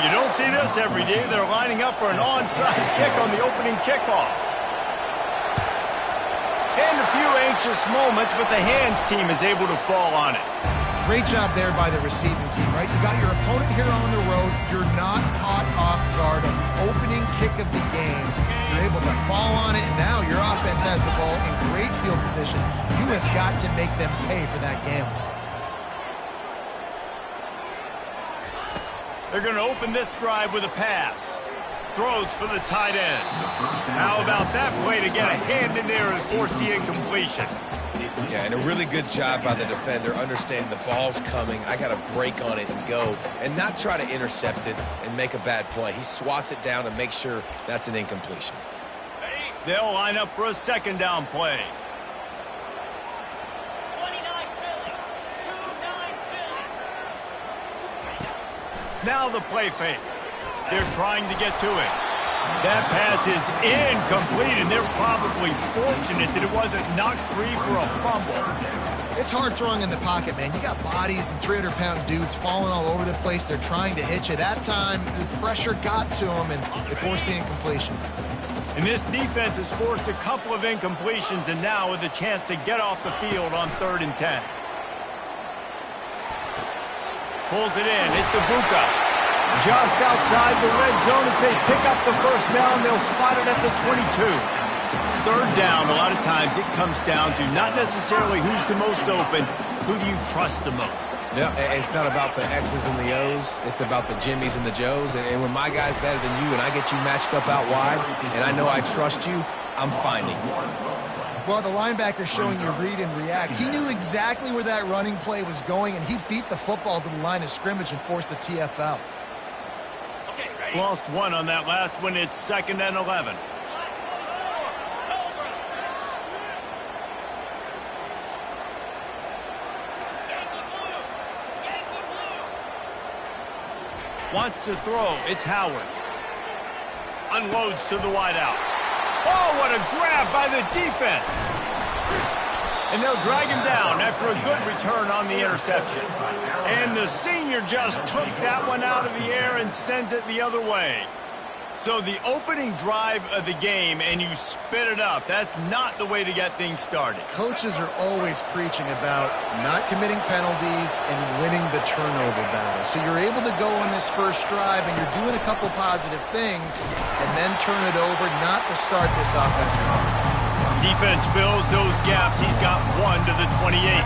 you don't see this every day. They're lining up for an onside kick on the opening kickoff. And a few anxious moments, but the hands team is able to fall on it. Great job there by the receiving team, right? You got your opponent here on the road. You're not caught off guard on the opening kick of the game. You're able to fall on it, and now your offense has the ball in great field position. You have got to make them pay for that gamble. They're going to open this drive with a pass. Throws for the tight end. How about that play to get a hand in there and force the incompletion? Yeah, and a really good job by the defender, understanding the ball's coming. I got to break on it and go, and not try to intercept it and make a bad play. He swats it down and makes sure that's an incompletion. They'll line up for a second down play. 29 Philly. 2-9 Philly. Now the play fake. They're trying to get to it. That pass is incomplete, and they're probably fortunate that it wasn't knocked free for a fumble. It's hard throwing in the pocket, man. You got bodies and 300-pound dudes falling all over the place. They're trying to hit you. That time, the pressure got to them, and they forced the incompletion. And this defense has forced a couple of incompletions, and now with a chance to get off the field on 3rd and 10. Pulls it in. It's Ibuka. Just outside the red zone as they pick up the first down. They'll spot it at the 22. 3rd down, a lot of times it comes down to not necessarily who's the most open, who do you trust the most? Yeah, it's not about the X's and the O's. It's about the Jimmys and the Joes. And when my guy's better than you and I get you matched up out wide and I know I trust you, I'm finding you. Well, the linebacker's showing you read and react. He knew exactly where that running play was going, and he beat the football to the line of scrimmage and forced the TFL. Lost one on that last one. It's 2nd and 11. Wants to throw. It's Howard. Unloads to the wideout. Oh, what a grab by the defense. And they'll drag him down after a good return on the interception. And the senior just took that one out of the air and sends it the other way. So the opening drive of the game, and you spit it up. That's not the way to get things started. Coaches are always preaching about not committing penalties and winning the turnover battle. So you're able to go on this first drive, and you're doing a couple positive things, and then turn it over, not to start this offense wrong. Defense fills those gaps. He's got one to the 28.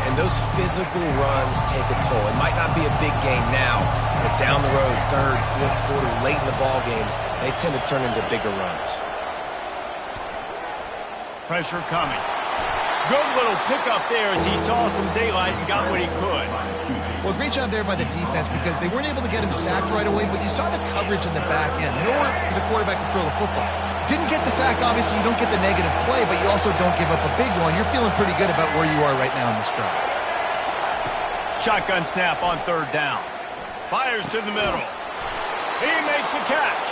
And those physical runs take a toll. It might not be a big game now, but down the road, 3rd, 4th quarter, late in the ball games, they tend to turn into bigger runs. Pressure coming. Good little pickup there as he saw some daylight and got what he could. Well, great job there by the defense because they weren't able to get him sacked right away, but you saw the coverage in the back end. Nowhere for the quarterback to throw the football. Didn't get the sack, obviously. You don't get the negative play, but you also don't give up a big one. You're feeling pretty good about where you are right now in this drive. Shotgun snap on 3rd down. Fires to the middle. He makes the catch.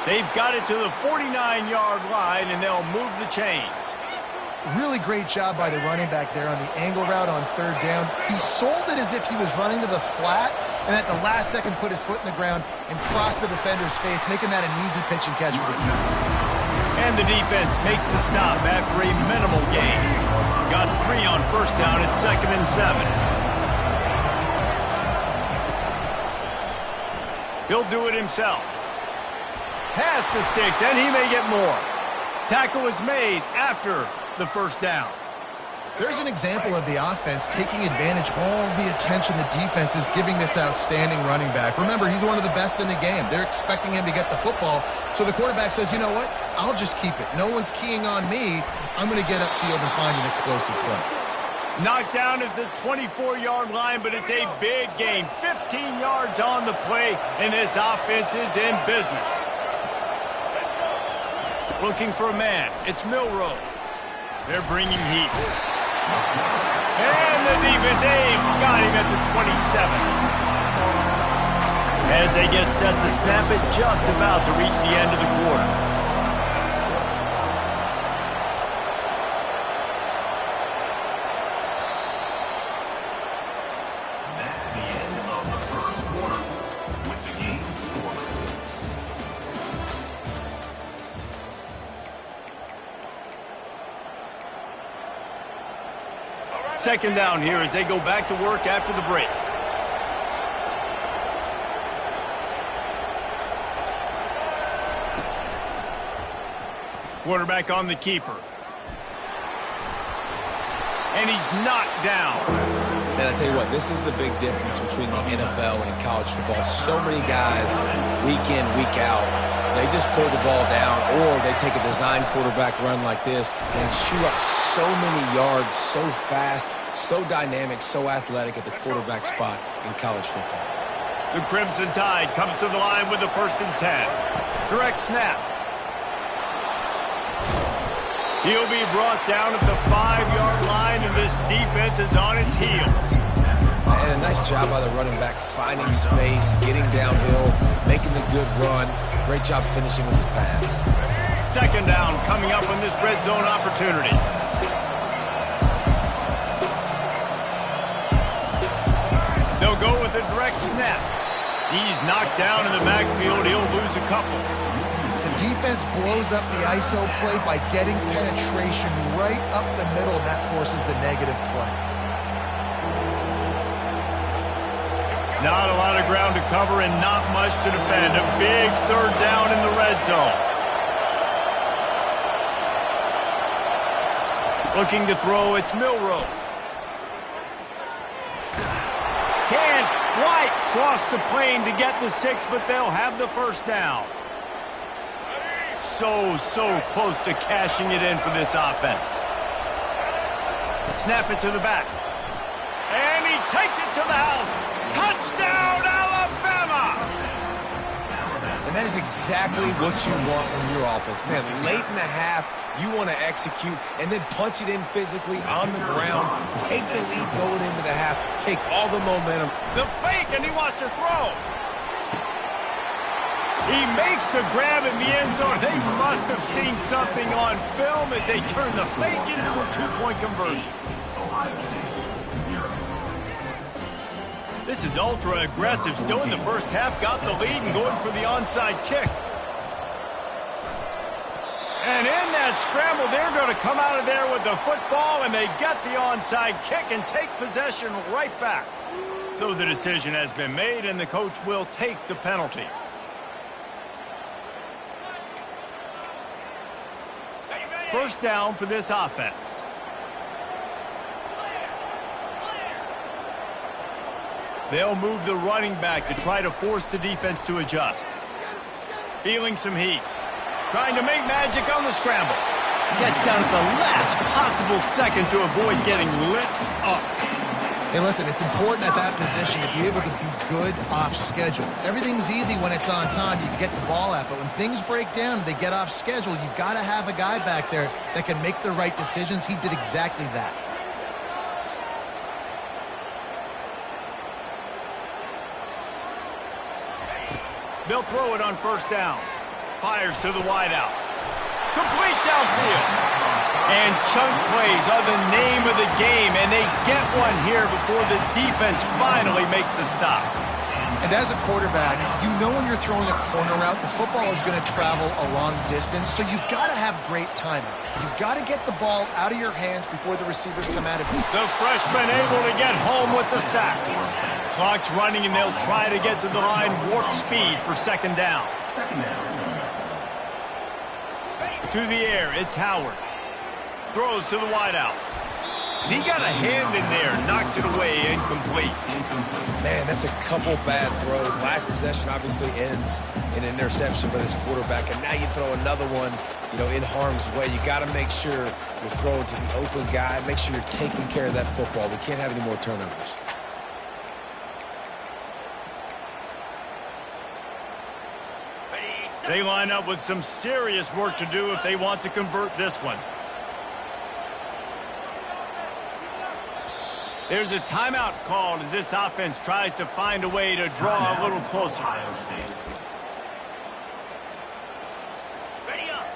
They've got it to the 49-yard line, and they'll move the chains. Really great job by the running back there on the angle route on 3rd down. He sold it as if he was running to the flat, and at the last second put his foot in the ground and crossed the defender's face, making that an easy pitch and catch for the QB. And the defense makes the stop after a minimal gain. Got 3 on 1st down at 2nd and 7. He'll do it himself. Pass the sticks, and he may get more. Tackle is made after the 1st down. There's an example of the offense taking advantage of all the attention the defense is giving this outstanding running back. Remember, he's one of the best in the game. They're expecting him to get the football. So the quarterback says, you know what? I'll just keep it. No one's keying on me. I'm going to get upfield and find an explosive play. Knocked down at the 24-yard line, but it's a big gain. 15 yards on the play, and this offense is in business. Looking for a man. It's Milroe. They're bringing heat. And the defense, they've got him at the 27. As they get set to snap it, just about to reach the end of the quarter. Second down here as they go back to work after the break. Quarterback on the keeper. And he's knocked down. Man, I tell you what, this is the big difference between the NFL and college football. So many guys, week in, week out, they just pull the ball down, or they take a design quarterback run like this and shoot up so many yards so fast, so dynamic, so athletic at the quarterback spot in college football. The Crimson Tide comes to the line with the 1st and 10. Direct snap. He'll be brought down at the 5-yard line, and this defense is on its heels. And a nice job by the running back, finding space, getting downhill, making the good run. Great job finishing with his pads. Second down coming up on this red zone opportunity. They'll go with a direct snap. He's knocked down in the backfield. He'll lose a couple. The defense blows up the ISO play by getting penetration right up the middle, and that forces the negative play. Not a lot of ground to cover and not much to defend. A big third down in the red zone. Looking to throw, it's Milroe. Can White cross the plane to get the 6, but they'll have the first down. So close to cashing it in for this offense. Snap it to the back. And he takes it to the house. Touchdown, Alabama! And that is exactly what you want from your offense. Man, late in the half, you want to execute and then punch it in physically on the ground. Take the lead going into the half. Take all the momentum. The fake, and he wants to throw. He makes the grab in the end zone. They must have seen something on film as they turn the fake into a 2-point conversion. This is ultra aggressive. Still in the first half, got the lead and going for the onside kick. And in that scramble, they're going to come out of there with the football, and they get the onside kick and take possession right back. So the decision has been made, and the coach will take the penalty. First down for this offense. They'll move the running back to try to force the defense to adjust. Feeling some heat. Trying to make magic on the scramble. Gets down at the last possible second to avoid getting lit up. Hey, listen, it's important at that position to be able to be good off schedule. Everything's easy when it's on time. You can get the ball out, but when things break down, they get off schedule. You've got to have a guy back there that can make the right decisions. He did exactly that. They'll throw it on first down. Fires to the wideout. Complete downfield. And chunk plays are the name of the game, and they get one here before the defense finally makes the stop. And as a quarterback, you know when you're throwing a corner route, the football is going to travel a long distance, so you've got to have great timing. You've got to get the ball out of your hands before the receivers come out of it. The freshman able to get home with the sack. Clock's running, and they'll try to get to the line warp speed for second down. To the air, it's Howard. Throws to the wideout. And he got a hand in there, knocks it away, incomplete. Man, that's a couple bad throws. Last possession obviously ends in an interception by this quarterback, and now you throw another one, in harm's way. You got to make sure you're throwing to the open guy. Make sure you're taking care of that football. We can't have any more turnovers. They line up with some serious work to do if they want to convert this one. There's a timeout called as this offense tries to find a way to draw a little closer.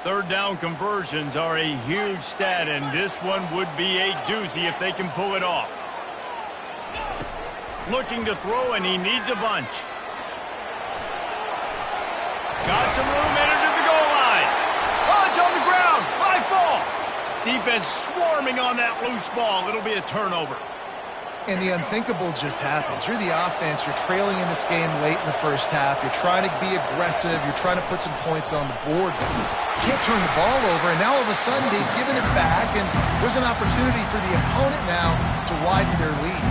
Third down conversions are a huge stat, and this one would be a doozy if they can pull it off. Looking to throw, and he needs a bunch. Got some room, entered to the goal line. Oh, it's on the ground. 5 ball. Defense swarming on that loose ball. It'll be a turnover. And the unthinkable just happens. You're the offense. You're trailing in this game late in the first half. You're trying to be aggressive. You're trying to put some points on the board. But you can't turn the ball over. And now all of a sudden they've given it back. And there's an opportunity for the opponent now to widen their lead.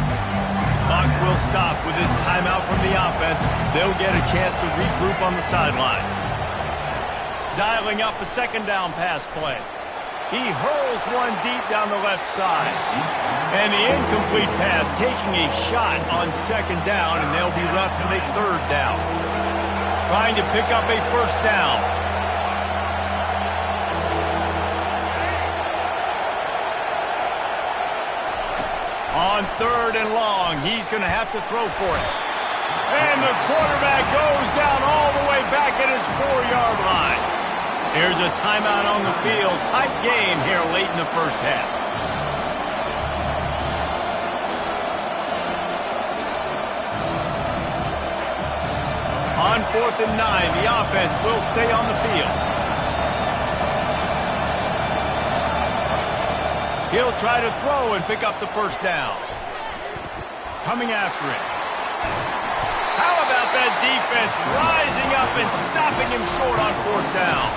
Clock will stop with this timeout from the offense. They'll get a chance to regroup on the sideline. Dialing up a second down pass play. He hurls one deep down the left side. And the incomplete pass taking a shot on second down, and they'll be left with a third down. Trying to pick up a first down. On third and long, he's going to have to throw for it. And the quarterback goes down all the way back at his 4-yard line. Here's a timeout on the field. Tight game here late in the first half. On 4th and 9, the offense will stay on the field. He'll try to throw and pick up the first down. Coming after it. How about that defense rising up and stopping him short on 4th down?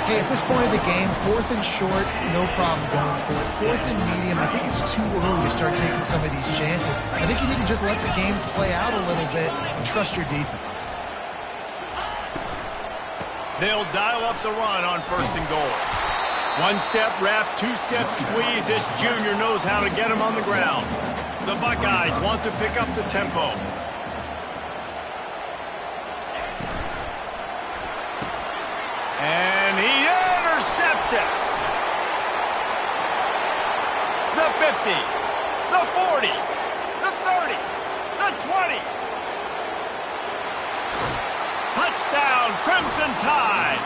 Hey, at this point of the game, 4th and short, no problem going for it. 4th and medium, I think it's too early to start taking some of these chances. I think you need to just let the game play out a little bit and trust your defense. They'll dial up the run on 1st and goal. One-step wrap, two-step squeeze. This junior knows how to get him on the ground. The Buckeyes want to pick up the tempo. And he intercepts it. The 50, the 40, the 30, the 20. Touchdown, Crimson Tide.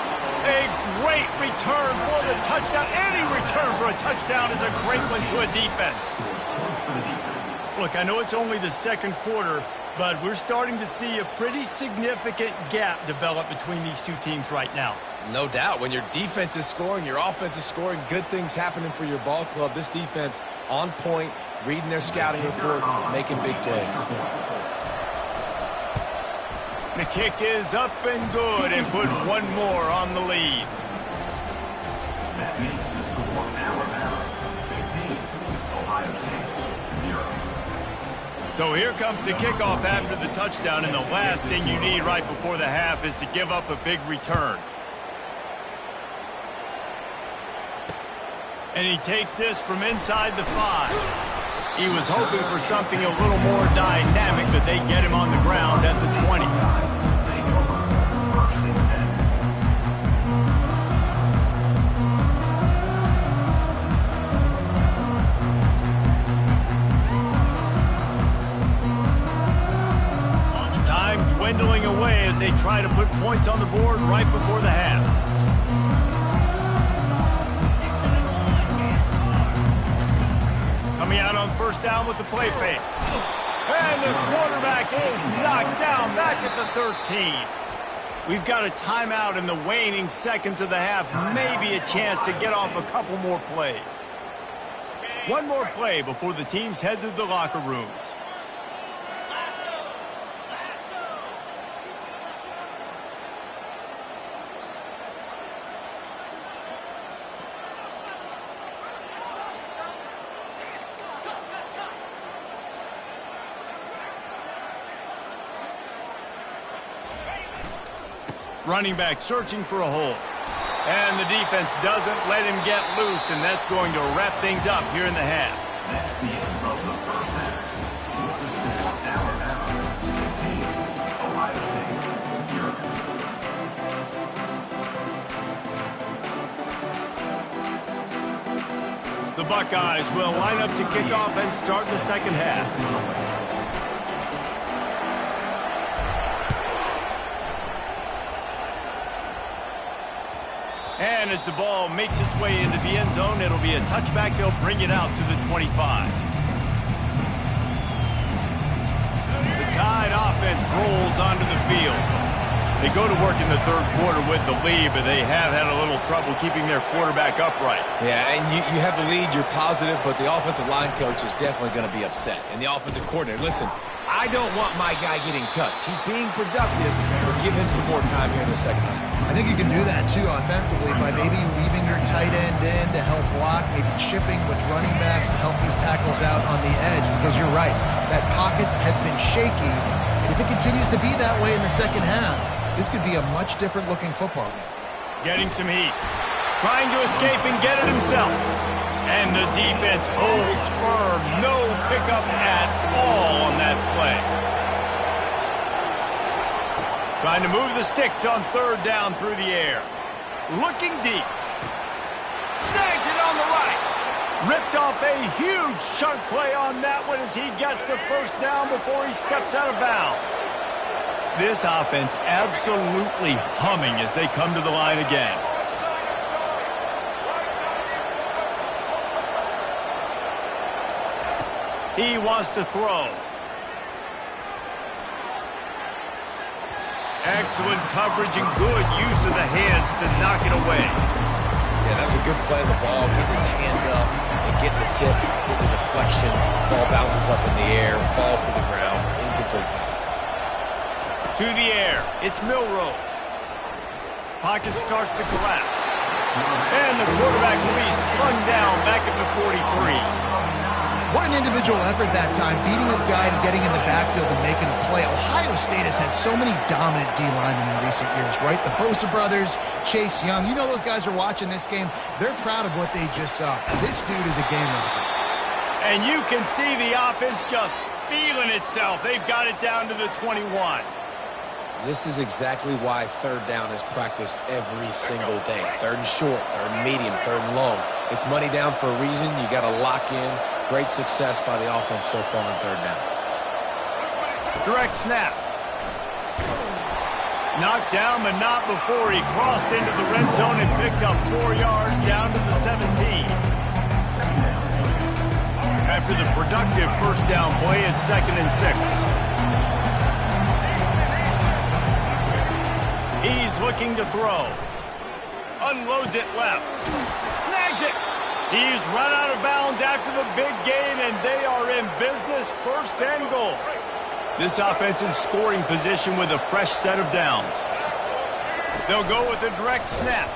A great return for the touchdown. Any return for a touchdown is a great one to a defense. Look, I know it's only the second quarter, but we're starting to see a pretty significant gap develop between these two teams right now. No doubt. When your defense is scoring, your offense is scoring, good things happening for your ball club. This defense on point, reading their scouting report, making big plays. The kick is up and good and put one more on the lead. That makes the score Alabama 15, Ohio State 0. So here comes the kickoff after the touchdown, and the last thing you need right before the half is to give up a big return. And he takes this from inside the 5. He was hoping for something a little more dynamic, but they get him on the ground at the 20. Time dwindling away as they try to put points on the board right before the half. Coming out on 1st down with the play fake. And the quarterback is knocked down back at the 13. We've got a timeout in the waning seconds of the half. Maybe a chance to get off a couple more plays. One more play before the teams head to the locker rooms. Running back searching for a hole. And the defense doesn't let him get loose, and that's going to wrap things up here in the half. That's the end of the first half. With the score Alabama 15, Ohio State 0. The Buckeyes will line up to kick off and start the second half. And as the ball makes its way into the end zone, it'll be a touchback. They'll bring it out to the 25. The Tide offense rolls onto the field. They go to work in the third quarter with the lead, but they have had a little trouble keeping their quarterback upright. Yeah, and you have the lead, you're positive, but the offensive line coach is definitely going to be upset. And the offensive coordinator, listen, I don't want my guy getting touched. He's being productive, but give him some more time here in the second half. I think you can do that, too, offensively, by maybe leaving your tight end in to help block, maybe chipping with running backs to help these tackles out on the edge, because you're right, that pocket has been shaky, and if it continues to be that way in the second half, this could be a much different-looking football game. Getting some heat. Trying to escape and get it himself. And the defense holds firm. No pickup at all on that play. Trying to move the sticks on third down through the air. Looking deep. Snags it on the right. Ripped off a huge chunk play on that one as he gets the first down before he steps out of bounds. This offense absolutely humming as they come to the line again. He wants to throw. Excellent coverage and good use of the hands to knock it away. Yeah, that was a good play of the ball, getting his hand up and getting the tip, getting the deflection. Ball bounces up in the air, falls to the ground, incomplete pass. To the air, it's Milroe. Pocket starts to collapse. And the quarterback will be slung down back at the 43. What an individual effort that time, beating his guy and getting in the backfield and making a play. Ohio State has had so many dominant D linemen in recent years, right? The Bosa brothers, Chase Young. You know those guys are watching this game. They're proud of what they just saw. This dude is a game wrecker. And you can see the offense just feeling itself. They've got it down to the 21. This is exactly why third down is practiced every single day. Third and short, third and medium, third and long. It's money down for a reason. You got to lock in. Great success by the offense so far on third down. Direct snap. Knocked down, but not before he crossed into the red zone and picked up 4 yards down to the 17. After the productive first down play, it's 2nd and 6. He's looking to throw. Unloads it left. Snags it. He's run out of bounds after the big gain, and they are in business, 1st and goal. This offense in scoring position with a fresh set of downs. They'll go with a direct snap.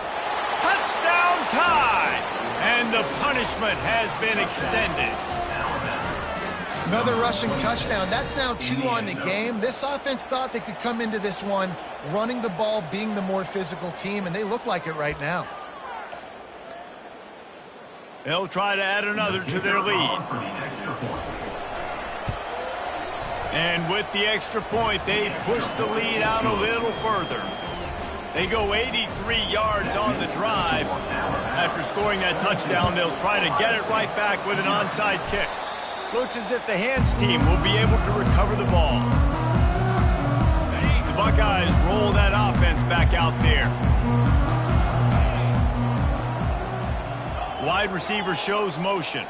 Touchdown tie! And the punishment has been extended. Another rushing touchdown. That's now 2 on the game. This offense thought they could come into this one running the ball, being the more physical team, and they look like it right now. They'll try to add another to their lead. And with the extra point, they push the lead out a little further. They go 83 yards on the drive. After scoring that touchdown, they'll try to get it right back with an onside kick. Looks as if the hands team will be able to recover the ball. The Buckeyes roll that offense back out there. Wide receiver shows motion.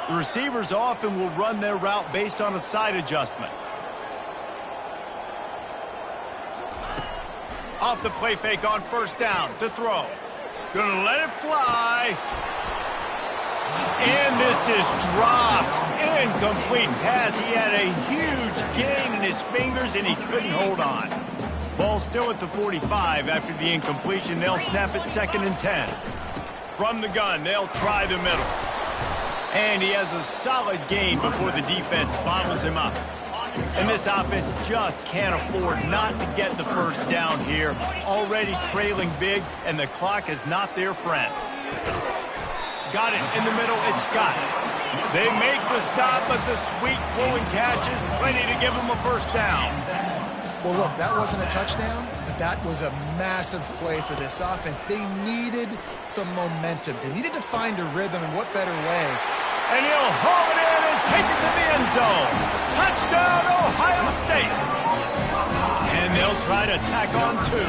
The receivers often will run their route based on a side adjustment. Off the play fake on first down to throw. Gonna let it fly. And this is dropped. Incomplete pass. He had a huge gain in his fingers and he couldn't hold on. Ball still at the 45 after the incompletion. They'll snap it 2nd and 10. From the gun, they'll try the middle. And he has a solid gain before the defense bottles him up. And this offense just can't afford not to get the first down here. Already trailing big, and the clock is not their friend. Got it in the middle, it's Scott. They make the stop, but the sweet flowing catch is plenty to give them a first down. Well, look, that wasn't a touchdown, but that was a massive play for this offense. They needed some momentum. They needed to find a rhythm, and what better way? And he'll haul it in and take it to the end zone. Touchdown, Ohio State. And they'll try to tack on 2.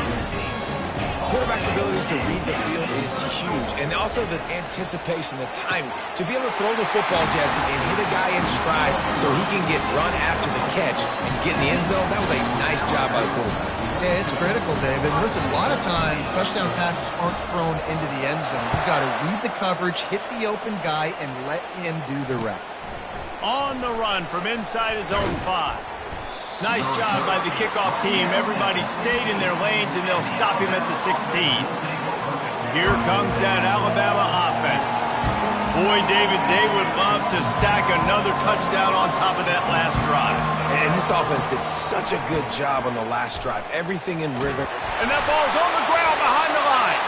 Quarterback's abilities to read the field is huge. And also the anticipation, the timing. To be able to throw the football, Jesse, and hit a guy in stride so he can get run after the catch and get in the end zone, that was a nice job by the quarterback. Yeah, it's critical, David. Listen, a lot of times touchdown passes aren't thrown into the end zone. You've got to read the coverage, hit the open guy, and let him do the rest. On the run from inside his own 5. Nice job by the kickoff team. Everybody stayed in their lanes, and they'll stop him at the 16. Here comes that Alabama offense. Boy, David, they would love to stack another touchdown on top of that last drive. And this offense did such a good job on the last drive. Everything in rhythm. And that ball's on the ground behind the line.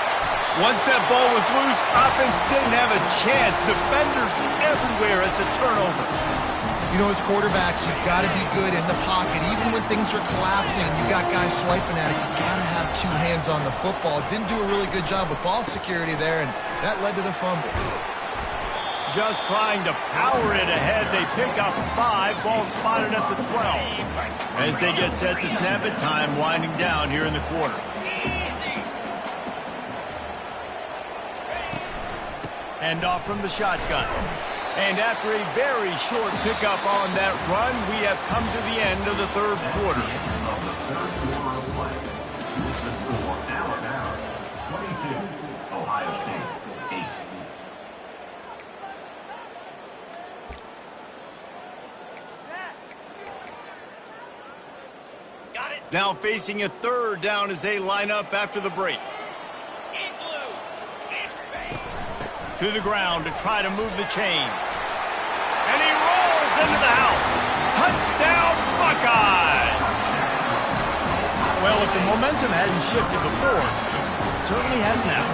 Once that ball was loose, offense didn't have a chance. Defenders everywhere. It's a turnover. You know, as quarterbacks, you've got to be good in the pocket. Even when things are collapsing, you got guys swiping at it. You've got to have 2 hands on the football. Didn't do a really good job with ball security there, and that led to the fumble. Just trying to power it ahead. They pick up 5. Ball spotted at the 12. As they get set to snap it, time winding down here in the quarter. Hand off from the shotgun. And after a very short pickup on that run, we have come to the end of the third quarter. Of the third quarter of play. With the score, Alabama 22, Ohio State 8. Got it. Now facing a third down as they line up after the break. In blue. To the ground to try to move the chains. And he rolls into the house. Touchdown, Buckeyes! Well, if the momentum hadn't shifted before, it certainly has now.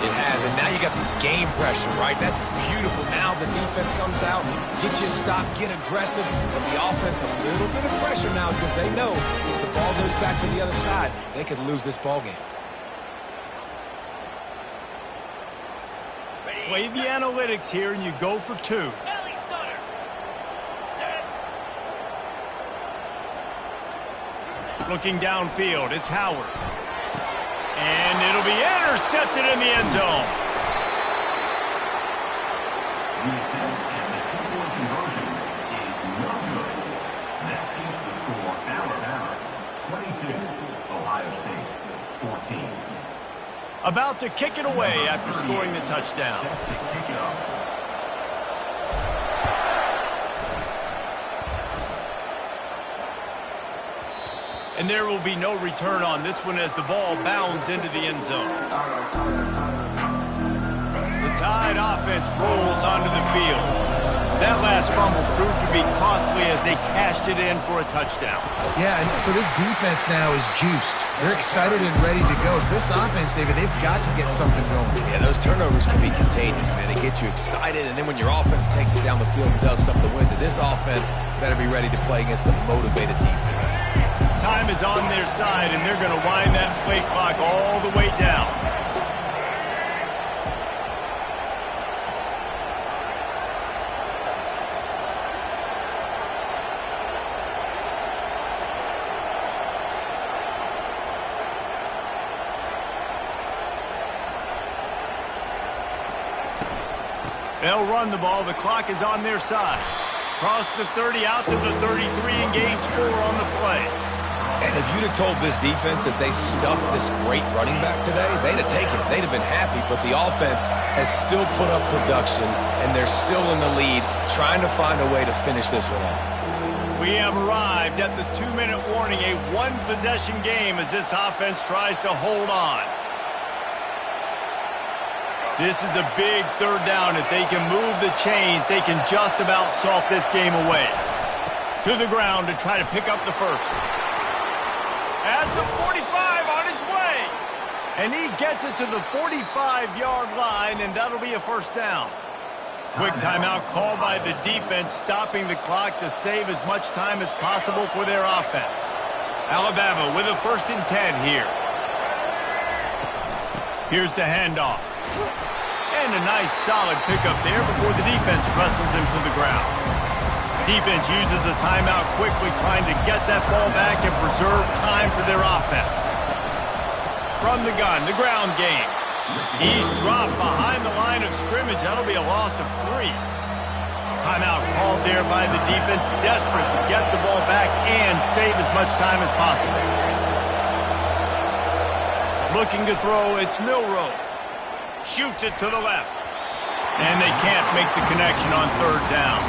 It has, and now you got some game pressure, right? That's beautiful. Now the defense comes out, get you a stop, get aggressive, but the offense a little bit of pressure now because they know if the ball goes back to the other side, they could lose this ball game. Play the analytics here, and you go for 2. Belly stunner. Set. Looking downfield, it's Howard. And it'll be intercepted in the end zone. The attempt and the 2-point conversion is no good. That keeps the score Alabama 22, Ohio State 14. About to kick it away after scoring the touchdown. Set to kick it off. And there will be no return on this one as the ball bounds into the end zone. The Tide offense rolls onto the field. That last fumble proved to be costly as they cashed it in for a touchdown. Yeah, and so this defense now is juiced. They're excited and ready to go. So this offense, David, they've got to get something going. Yeah, those turnovers can be contagious, man. They get you excited, and then when your offense takes it down the field and does something with it, this offense better be ready to play against a motivated defense. Time is on their side, and they're going to wind that play clock all the way down. They'll run the ball. The clock is on their side. Cross the 30 out to the 33 and gains 4 on the play. And if you'd have told this defense that they stuffed this great running back today, they'd have taken it. They'd have been happy, but the offense has still put up production, and they're still in the lead, trying to find a way to finish this one off. We have arrived at the 2-minute warning, a one-possession game as this offense tries to hold on. This is a big third down. If they can move the chains, they can just about salt this game away. To the ground to try to pick up the first. Has the 45 on his way. And he gets it to the 45-yard line, and that'll be a first down. Quick timeout called by the defense, stopping the clock to save as much time as possible for their offense. Alabama with a 1st and 10 here. Here's the handoff. And a nice solid pickup there before the defense wrestles him to the ground. Defense uses a timeout quickly, trying to get that ball back and preserve time for their offense. From the gun, the ground game. He's dropped behind the line of scrimmage. That'll be a loss of 3. Timeout called there by the defense, desperate to get the ball back and save as much time as possible. Looking to throw, it's Milroe. Shoots it to the left. And they can't make the connection on 3rd down.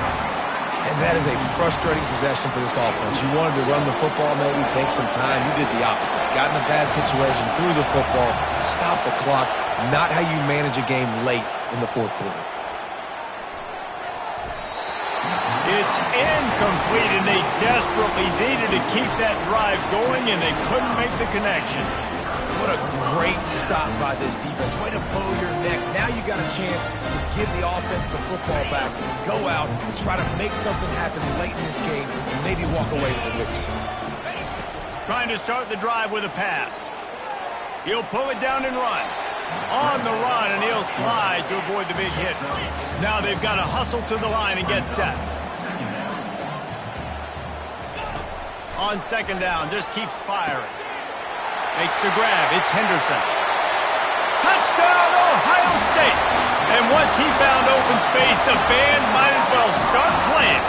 And that is a frustrating possession for this offense. You wanted to run the football, maybe take some time. You did the opposite. Got in a bad situation, threw the football, stopped the clock. Not how you manage a game late in the 4th quarter. It's incomplete, and they desperately needed to keep that drive going, and they couldn't make the connection. What a great stop by this defense. Way to bow your neck. Now you got a chance to give the offense the football back, go out and try to make something happen late in this game and maybe walk away with the victory. Trying to start the drive with a pass. He'll pull it down and run. On the run, and he'll slide to avoid the big hit. Now they've got to hustle to the line and get set. On 2nd down, just keeps firing. Makes the grab. It's Henderson. Touchdown, Ohio State. And once he found open space, the band might as well start playing.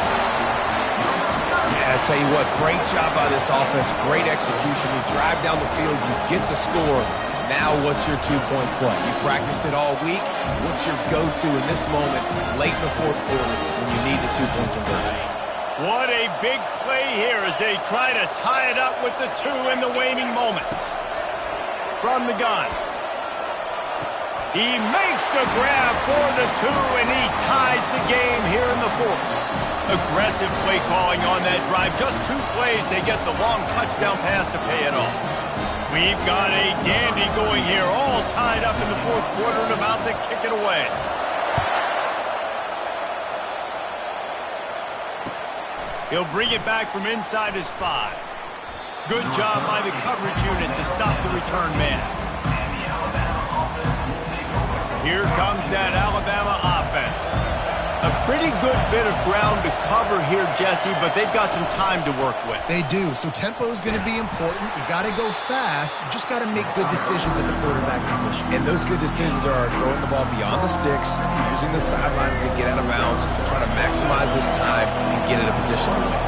Yeah, I tell you what, great job by this offense. Great execution. You drive down the field, you get the score. Now what's your 2-point play? You practiced it all week. What's your go-to in this moment late in the 4th quarter when you need the 2-point conversion? What a big play here as they try to tie it up with the 2 in the waning moments. From the gun. He makes the grab for the 2, and he ties the game here in the 4th. Aggressive play calling on that drive. Just 2 plays, they get the long touchdown pass to pay it off. We've got a dandy going here, all tied up in the 4th quarter and about to kick it away. He'll bring it back from inside his 5. Good job by the coverage unit to stop the return man. Here comes that Alabama offense. A pretty good bit of ground to cover here, Jesse, but they've got some time to work with. They do, so tempo is going to be important. You got to go fast. You just got to make good decisions at the quarterback position. And those good decisions are throwing the ball beyond the sticks, using the sidelines to get out of bounds, trying to maximize this time and get in a position to win.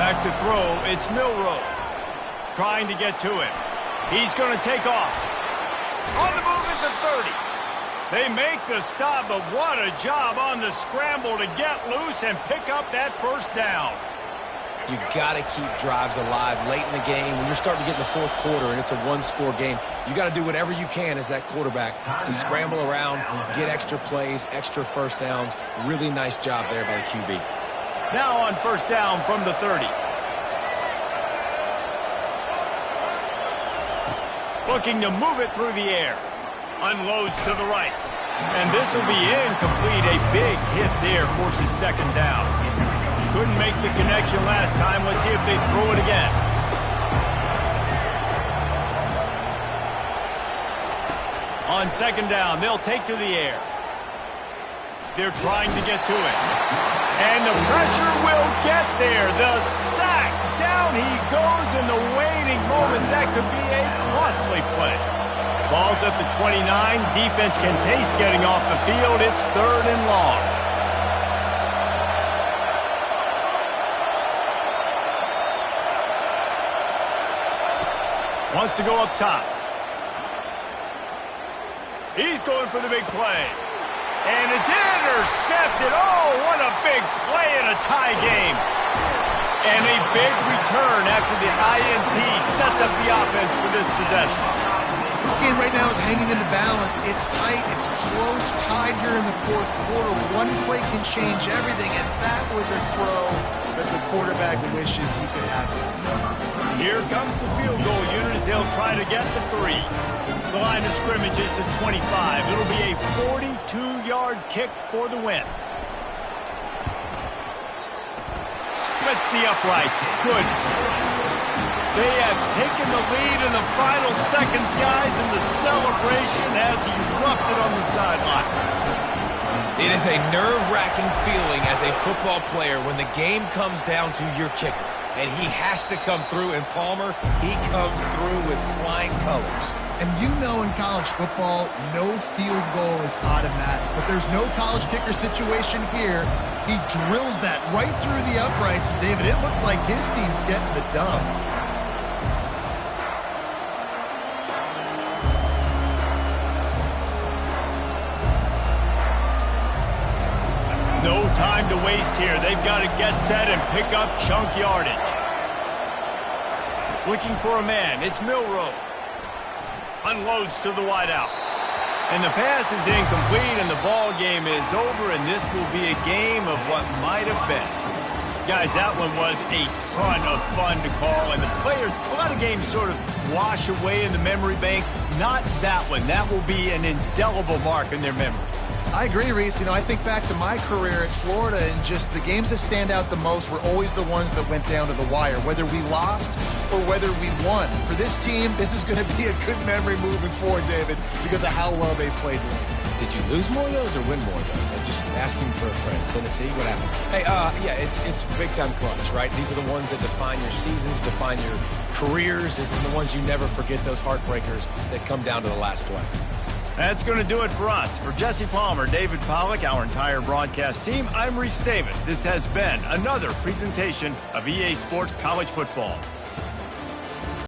Back to throw, it's Milroe. Trying to get to it. He's going to take off. On the move at the 30. They make the stop, but what a job on the scramble to get loose and pick up that 1st down. You got to keep drives alive late in the game. When you're starting to get in the 4th quarter and it's a 1-score game, you got to do whatever you can as that quarterback to scramble around, get extra plays, extra 1st downs. Really nice job there by the QB. Now on 1st down from the 30. Looking to move it through the air. Unloads to the right. And this will be incomplete. A big hit there forces 2nd down. Couldn't make the connection last time. Let's see if they throw it again. On 2nd down, they'll take to the air. They're trying to get to it. And the pressure will get there. The sack. Down he goes in the waning moments. That could be a costly play. Ball's at the 29. Defense can taste getting off the field. It's 3rd and long. Wants to go up top. He's going for the big play. And it's intercepted. Oh, what a big play in a tie game. And a big return after the INT sets up the offense for this possession. This game right now is hanging in the balance. It's tight. It's close, tied here in the 4th quarter. One play can change everything, and that was a throw that the quarterback wishes he could have. Here comes the field goal unit as they'll try to get the 3. The line of scrimmage is the 25. It'll be a 42-yard kick for the win. Splits the uprights. Good. They have taken the lead in the final seconds, guys, and the celebration has erupted on the sideline. It is a nerve-wracking feeling as a football player when the game comes down to your kicker. and he has to come through. And Palmer, he comes through with flying colors. And you know in college football, no field goal is automatic. But there's no college kicker situation here. He drills that right through the uprights. And David, it looks like his team's getting the dub. No time to waste here. They've got to get set and pick up chunk yardage. Looking for a man. It's Milroe. Unloads to the wideout. And the pass is incomplete, and the ball game is over, and this will be a game of what might have been. Guys, that one was a ton of fun to call, and the players, a lot of games sort of wash away in the memory bank. Not that one. That will be an indelible mark in their memories. I agree, Reese. I think back to my career at Florida, and just the games that stand out the most were always the ones that went down to the wire, whether we lost or whether we won. For this team, this is going to be a good memory moving forward, David, because of how well they played late. Did you lose more of those or win more of those? I'm just asking for a friend. Tennessee, what happened? Hey, yeah, it's big-time clutch, right? These are the ones that define your seasons, define your careers. These are the ones you never forget, those heartbreakers that come down to the last play. That's going to do it for us. For Jesse Palmer, David Pollack, our entire broadcast team, I'm Reese Davis. This has been another presentation of EA Sports College Football.